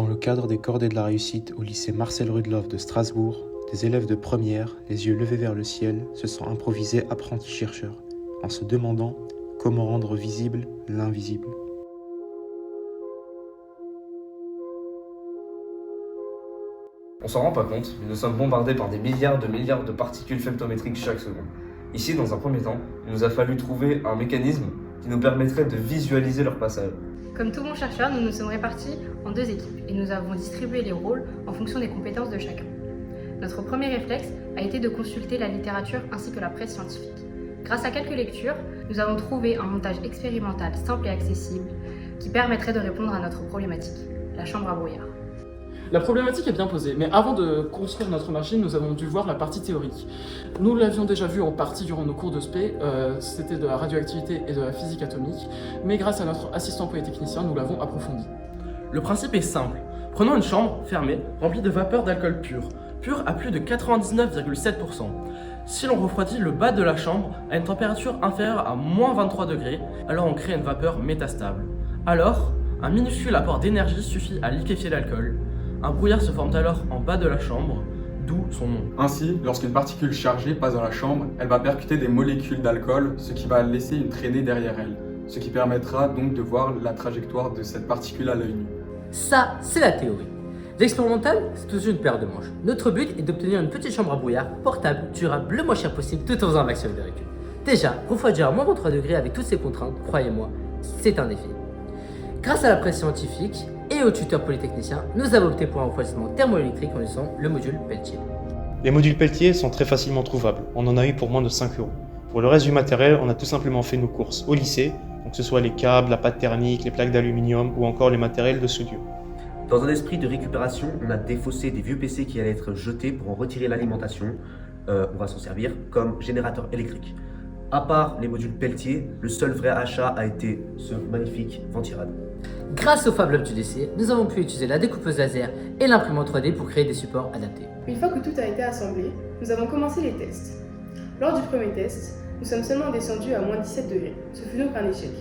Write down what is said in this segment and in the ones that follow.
le cadre des Cordées de la Réussite au lycée Marcel Rudloff de Strasbourg, des élèves de première, les yeux levés vers le ciel, se sont improvisés apprentis chercheurs, en se demandant comment rendre visible l'invisible. On s'en rend pas compte, mais nous sommes bombardés par des milliards de particules femtométriques chaque seconde. Ici, dans un premier temps, il nous a fallu trouver un mécanisme qui nous permettrait de visualiser leur passage. Comme tout bon chercheur, nous nous sommes répartis en deux équipes et nous avons distribué les rôles en fonction des compétences de chacun. Notre premier réflexe a été de consulter la littérature ainsi que la presse scientifique. Grâce à quelques lectures, nous avons trouvé un montage expérimental simple et accessible qui permettrait de répondre à notre problématique, la chambre à brouillard. La problématique est bien posée, mais avant de construire notre machine, nous avons dû voir la partie théorique. Nous l'avions déjà vu en partie durant nos cours de spé, c'était de la radioactivité et de la physique atomique, mais grâce à notre assistant polytechnicien, nous l'avons approfondi. Le principe est simple. Prenons une chambre fermée, remplie de vapeur d'alcool pur à plus de 99,7%. Si l'on refroidit le bas de la chambre à une température inférieure à moins 23 degrés, alors on crée une vapeur métastable. Alors, un minuscule apport d'énergie suffit à liquéfier l'alcool. Un brouillard se forme alors en bas de la chambre, d'où son nom. Ainsi, lorsqu'une particule chargée passe dans la chambre, elle va percuter des molécules d'alcool, ce qui va laisser une traînée derrière elle, ce qui permettra donc de voir la trajectoire de cette particule à l'œil nu. Ça, c'est la théorie. L'expérimental, c'est toujours une paire de manches. Notre but est d'obtenir une petite chambre à brouillard portable, durable, le moins cher possible, tout en faisant un maximum de recul. Déjà, refroidir à moins 23 degrés avec toutes ces contraintes, croyez-moi, c'est un défi. Grâce à la presse scientifique et au tuteur polytechnicien, nous avons opté pour un refroidissement thermoélectrique en utilisant le module Peltier. Les modules Peltier sont très facilement trouvables, on en a eu pour moins de 5 euros. Pour le reste du matériel, on a tout simplement fait nos courses au lycée, donc que ce soit les câbles, la pâte thermique, les plaques d'aluminium ou encore les matériels de soudure. Dans un esprit de récupération, on a défaussé des vieux PC qui allaient être jetés pour en retirer l'alimentation. On va s'en servir comme générateur électrique. À part les modules Peltier, le seul vrai achat a été ce magnifique ventirad. Grâce au Fab Lab du lycée, nous avons pu utiliser la découpeuse laser et l'imprimante 3D pour créer des supports adaptés. Une fois que tout a été assemblé, nous avons commencé les tests. Lors du premier test, nous sommes seulement descendus à moins 17 degrés. Ce fut donc un échec.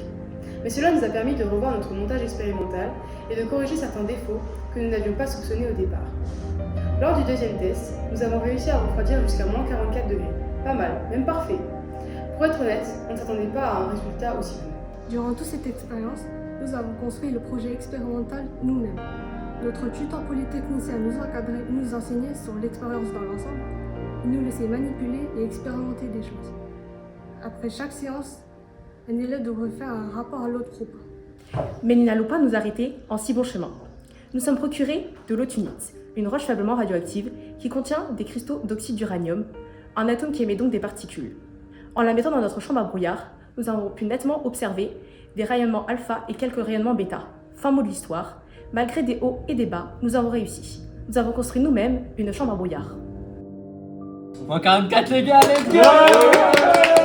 Mais cela nous a permis de revoir notre montage expérimental et de corriger certains défauts que nous n'avions pas soupçonnés au départ. Lors du deuxième test, nous avons réussi à refroidir jusqu'à moins 44 degrés. Pas mal, même parfait. Pour être honnête, on ne s'attendait pas à un résultat aussi bon. Durant toute cette expérience, nous avons construit le projet expérimental nous-mêmes. Notre tuteur polytechnicien nous encadrait et nous enseignait sur l'expérience dans l'ensemble. Il nous laissait manipuler et expérimenter des choses. Après chaque séance, un élève devrait faire un rapport à l'autre groupe. Mais nous n'allons pas nous arrêter en si bon chemin. Nous sommes procurés de l'autunite, une roche faiblement radioactive qui contient des cristaux d'oxyde d'uranium, un atome qui émet donc des particules. En la mettant dans notre chambre à brouillard, nous avons pu nettement observer des rayonnements alpha et quelques rayonnements bêta. Fin mot de l'histoire, malgré des hauts et des bas, nous avons réussi. Nous avons construit nous-mêmes une chambre à brouillard. Moins 44 les gars, let's go!